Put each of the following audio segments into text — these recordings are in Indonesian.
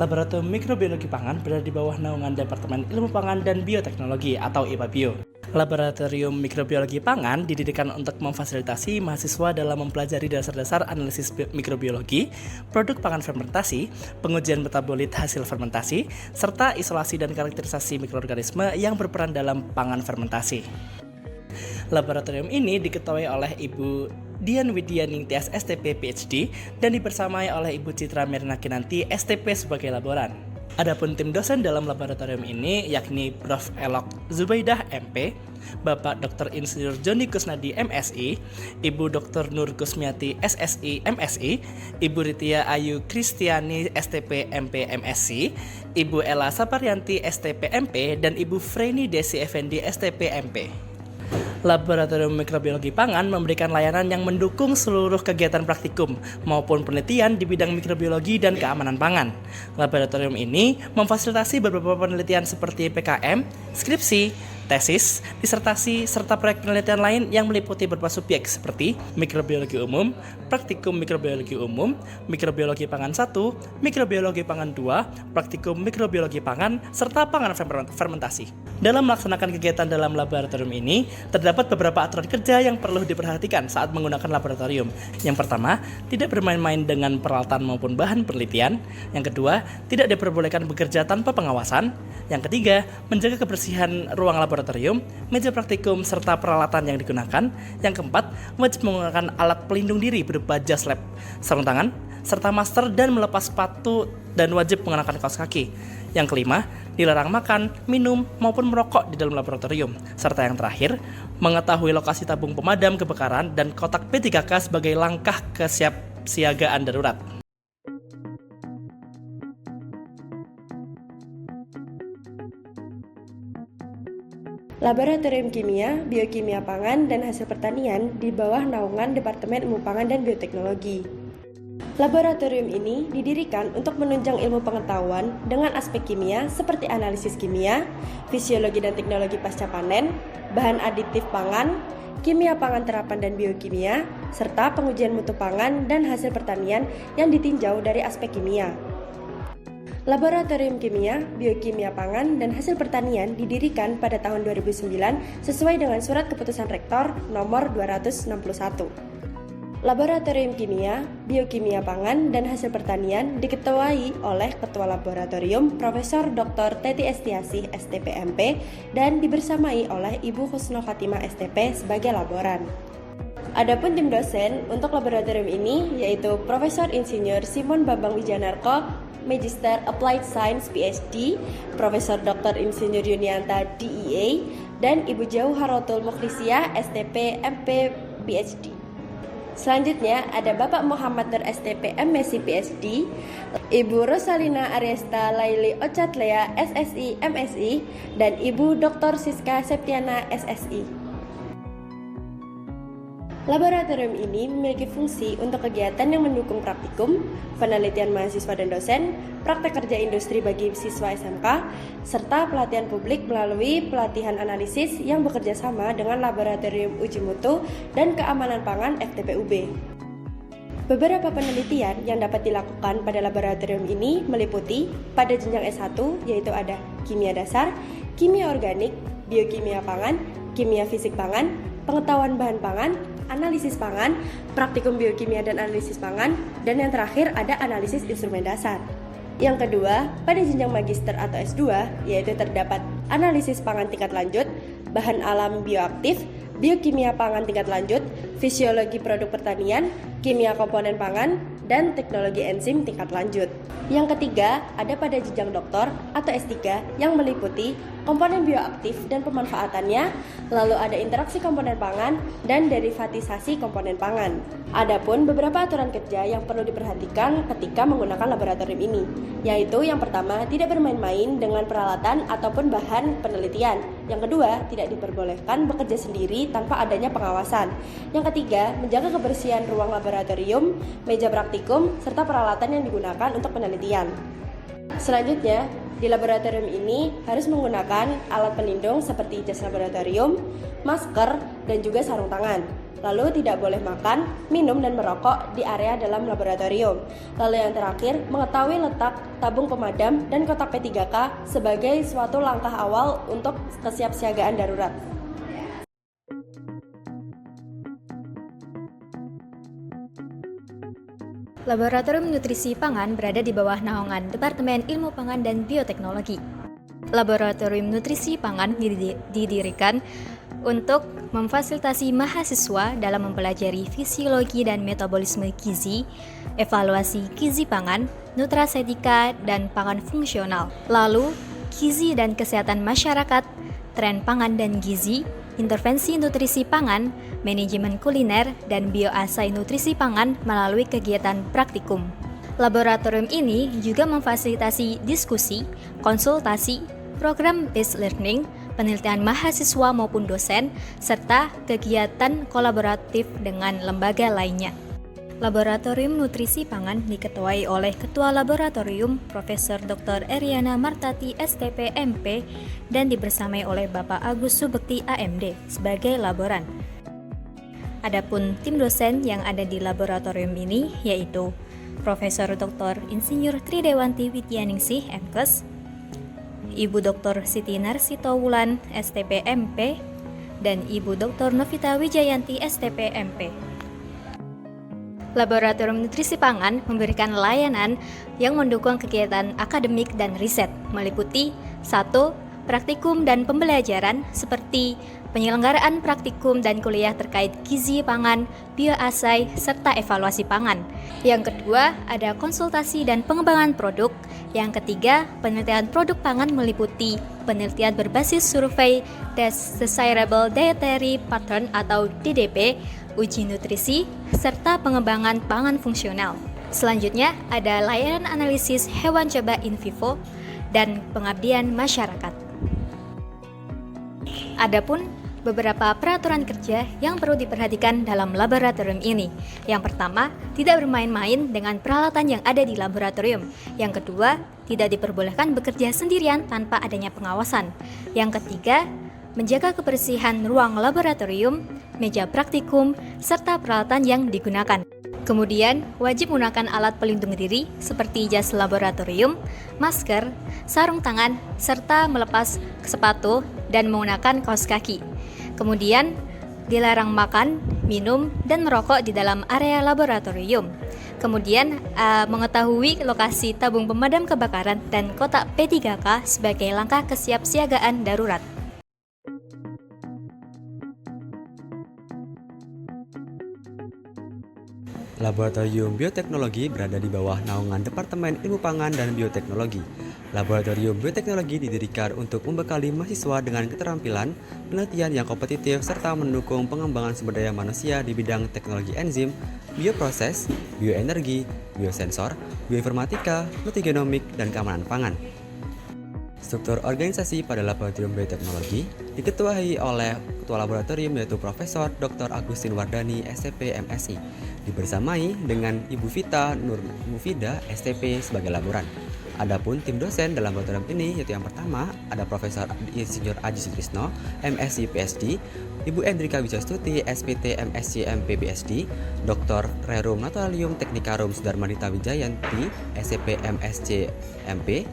Laboratorium Mikrobiologi Pangan berada di bawah naungan Departemen Ilmu Pangan dan Bioteknologi atau IPABio. Laboratorium Mikrobiologi Pangan didirikan untuk memfasilitasi mahasiswa dalam mempelajari dasar-dasar analisis mikrobiologi, produk pangan fermentasi, pengujian metabolit hasil fermentasi, serta isolasi dan karakterisasi mikroorganisme yang berperan dalam pangan fermentasi. Laboratorium ini diketuai oleh Ibu Dian Widya Ningtyas STP PhD dan dibersamai oleh Ibu Citra Mirna Kinanti STP sebagai laboran. Adapun tim dosen dalam laboratorium ini yakni Prof. Elok Zubaidah MP, Bapak Dr. Insinyur Joni Kusnadi MSI, Ibu Dr. Nur Kusmiati SSI MSI, Ibu Ritia Ayu Kristiani STP MP MSc, Ibu Ella Saparyanti STP MP, dan Ibu Freni Desi Effendi STP MP. Laboratorium Mikrobiologi Pangan memberikan layanan yang mendukung seluruh kegiatan praktikum maupun penelitian di bidang mikrobiologi dan keamanan pangan. Laboratorium ini memfasilitasi beberapa penelitian seperti PKM, skripsi, tesis, disertasi, serta proyek penelitian lain yang meliputi beberapa subjek seperti mikrobiologi umum, praktikum mikrobiologi umum, mikrobiologi pangan 1, mikrobiologi pangan 2, praktikum mikrobiologi pangan, serta pangan fermentasi. Dalam melaksanakan kegiatan dalam laboratorium ini, terdapat beberapa aturan kerja yang perlu diperhatikan saat menggunakan laboratorium. Yang pertama, tidak bermain-main dengan peralatan maupun bahan penelitian. Yang kedua, tidak diperbolehkan bekerja tanpa pengawasan. Yang ketiga, menjaga kebersihan ruang laboratorium, meja praktikum, serta peralatan yang digunakan. Yang keempat, wajib menggunakan alat pelindung diri berupa jas lab, sarung tangan, serta masker dan melepas sepatu dan wajib mengenakan kaos kaki. Yang kelima, dilarang makan, minum, maupun merokok di dalam laboratorium. Serta yang terakhir, mengetahui lokasi tabung pemadam kebakaran dan kotak P3K sebagai langkah kesiapsiagaan darurat. Laboratorium Kimia, Biokimia Pangan, dan Hasil Pertanian di bawah naungan Departemen Ilmu Pangan dan Bioteknologi. Laboratorium ini didirikan untuk menunjang ilmu pengetahuan dengan aspek kimia seperti analisis kimia, fisiologi dan teknologi pasca panen, bahan aditif pangan, kimia pangan terapan dan biokimia, serta pengujian mutu pangan dan hasil pertanian yang ditinjau dari aspek kimia. Laboratorium Kimia, Biokimia Pangan, dan Hasil Pertanian didirikan pada tahun 2009 sesuai dengan Surat Keputusan Rektor nomor 261. Laboratorium Kimia, Biokimia Pangan, dan Hasil Pertanian diketuai oleh Ketua Laboratorium Profesor Dr. Teti Estiasih STP MP dan dibersamai oleh Ibu Husno Fatimah STP sebagai laboran. Adapun tim dosen untuk laboratorium ini yaitu Profesor Insinyur Simon Bambang Wijanarko, Magister Applied Science PhD, Profesor Dr. Insinyur Yunianta DEA, dan Ibu Jauharotul Mukhlisia STP MP PhD. Selanjutnya ada Bapak Muhammad Nur STP MSc PhD, Ibu Rosalina Ariesta Laili Ocatlea SSI MSI, dan Ibu Dr. Siska Septiana SSI. Laboratorium ini memiliki fungsi untuk kegiatan yang mendukung praktikum, penelitian mahasiswa dan dosen, praktek kerja industri bagi siswa SMK, serta pelatihan publik melalui pelatihan analisis yang bekerja sama dengan Laboratorium Uji Mutu dan Keamanan Pangan FTPUB. Beberapa penelitian yang dapat dilakukan pada laboratorium ini meliputi pada jenjang S1 yaitu ada kimia dasar, kimia organik, biokimia pangan, kimia fisik pangan, pengetahuan bahan pangan, analisis pangan, praktikum biokimia dan analisis pangan, dan yang terakhir ada analisis instrumen dasar. Yang kedua, pada jenjang magister atau S2, yaitu terdapat analisis pangan tingkat lanjut, bahan alam bioaktif, biokimia pangan tingkat lanjut, fisiologi produk pertanian, kimia komponen pangan, dan teknologi enzim tingkat lanjut. Yang ketiga, ada pada jenjang doktor atau S3 yang meliputi komponen bioaktif dan pemanfaatannya, lalu ada interaksi komponen pangan dan derivatisasi komponen pangan. Adapun beberapa aturan kerja yang perlu diperhatikan ketika menggunakan laboratorium ini, yaitu yang pertama, tidak bermain-main dengan peralatan ataupun bahan penelitian. Yang kedua, tidak diperbolehkan bekerja sendiri tanpa adanya pengawasan. Yang ketiga, menjaga kebersihan ruang laboratorium, meja praktikum, serta peralatan yang digunakan untuk penelitian. Selanjutnya, Di laboratorium ini harus menggunakan alat pelindung seperti jas laboratorium, masker, dan juga sarung tangan. Lalu tidak boleh makan, minum, dan merokok di area dalam laboratorium. Lalu yang terakhir, mengetahui letak tabung pemadam dan kotak P3K sebagai suatu langkah awal untuk kesiapsiagaan darurat. Laboratorium Nutrisi Pangan berada di bawah naungan Departemen Ilmu Pangan dan Bioteknologi. Laboratorium Nutrisi Pangan didirikan untuk memfasilitasi mahasiswa dalam mempelajari fisiologi dan metabolisme gizi, evaluasi gizi pangan, nutrasetika, dan pangan fungsional. Lalu, gizi dan kesehatan masyarakat, tren pangan dan gizi, intervensi nutrisi pangan, manajemen kuliner, dan bioasai nutrisi pangan melalui kegiatan praktikum. Laboratorium ini juga memfasilitasi diskusi, konsultasi, program based learning, penelitian mahasiswa maupun dosen, serta kegiatan kolaboratif dengan lembaga lainnya. Laboratorium Nutrisi Pangan diketuai oleh Ketua Laboratorium Profesor Dr. Eriana Martati STP MP dan dibersamai oleh Bapak Agus Subekti AMD sebagai laboran. Adapun tim dosen yang ada di laboratorium ini yaitu Profesor Dr. Insinyur Tridewanti Widyaningsih MKes, Ibu Dr. Siti Narsito Wulan STP MP, dan Ibu Dr. Novita Wijayanti STP MP. Laboratorium Nutrisi Pangan memberikan layanan yang mendukung kegiatan akademik dan riset, meliputi 1. Praktikum dan pembelajaran seperti penyelenggaraan praktikum dan kuliah terkait gizi pangan, bioasai, serta evaluasi pangan. Yang kedua, ada konsultasi dan pengembangan produk. Yang ketiga, penelitian produk pangan meliputi penelitian berbasis survei Desirable Dietary Pattern atau DDP, uji nutrisi, serta pengembangan pangan fungsional. Selanjutnya, ada layanan analisis hewan coba in vivo dan pengabdian masyarakat. Adapun beberapa peraturan kerja yang perlu diperhatikan dalam laboratorium ini. Yang pertama, tidak bermain-main dengan peralatan yang ada di laboratorium. Yang kedua, tidak diperbolehkan bekerja sendirian tanpa adanya pengawasan. Yang ketiga, menjaga kebersihan ruang laboratorium, meja praktikum, serta peralatan yang digunakan. Kemudian, wajib menggunakan alat pelindung diri seperti jas laboratorium, masker, sarung tangan, serta melepas sepatu dan menggunakan kaos kaki. Kemudian, dilarang makan, minum, dan merokok di dalam area laboratorium. Kemudian, mengetahui lokasi tabung pemadam kebakaran dan kotak P3K sebagai langkah kesiapsiagaan darurat. Laboratorium Bioteknologi berada di bawah naungan Departemen Ilmu Pangan dan Bioteknologi. Laboratorium Bioteknologi didirikan untuk membekali mahasiswa dengan keterampilan, penelitian yang kompetitif, serta mendukung pengembangan sumber daya manusia di bidang teknologi enzim, bioproses, bioenergi, biosensor, bioinformatika, nutrigenomik, dan keamanan pangan. Struktur organisasi pada Laboratorium Bioteknologi diketuai oleh Ketua Laboratorium yaitu Profesor Dr. Agustin Wardani STP MSI, dibersamai dengan Ibu Vita Nur Mufida STP sebagai laboran. Adapun tim dosen dalam laboratorium ini yaitu yang pertama ada Profesor Insinyur Aji Sutrisno MSc PhD, Ibu Endrika Wijastuti SPT MSc MP PhD, Dr. Rerum Natalium Technicarum Sudarmanita Wijayanti SCP MSc MP,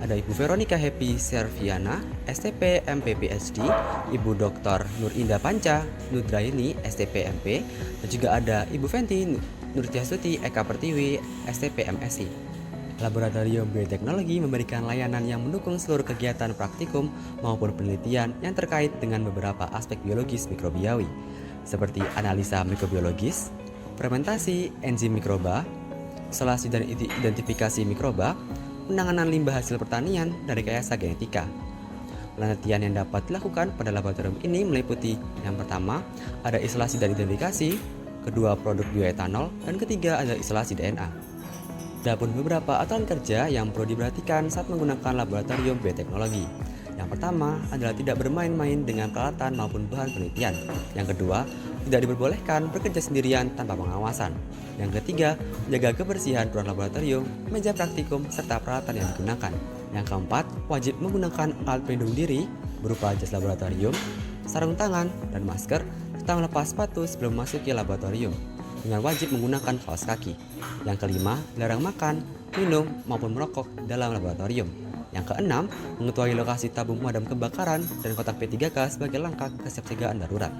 ada Ibu Veronica Happy Serviana STP MP PhD, Ibu Dr. Nur Indah Panca Nudraini STP MP, dan juga ada Ibu Fenti Nurtiastuti Eka Pertiwi STP MSc. Laboratorium Bioteknologi memberikan layanan yang mendukung seluruh kegiatan praktikum maupun penelitian yang terkait dengan beberapa aspek biologis mikrobiawi, seperti analisa mikrobiologis, fermentasi enzim mikroba, isolasi dan identifikasi mikroba, penanganan limbah hasil pertanian, dan rekayasa genetika. Penelitian yang dapat dilakukan pada laboratorium ini meliputi yang pertama, ada isolasi dan identifikasi, kedua produk bioetanol, dan ketiga ada isolasi DNA. Adapun beberapa aturan kerja yang perlu diperhatikan saat menggunakan laboratorium bioteknologi. Yang pertama adalah tidak bermain-main dengan peralatan maupun bahan penelitian. Yang kedua, tidak diperbolehkan bekerja sendirian tanpa pengawasan. Yang ketiga, menjaga kebersihan ruang laboratorium, meja praktikum, serta peralatan yang digunakan. Yang keempat, wajib menggunakan alat pelindung diri berupa jas laboratorium, sarung tangan, dan masker, serta melepas sepatu sebelum memasuki laboratorium dengan wajib menggunakan kaos kaki. Yang kelima, dilarang makan, minum, maupun merokok dalam laboratorium. Yang keenam, mengetahui lokasi tabung pemadam kebakaran dan kotak P3K sebagai langkah kesiapsiagaan darurat.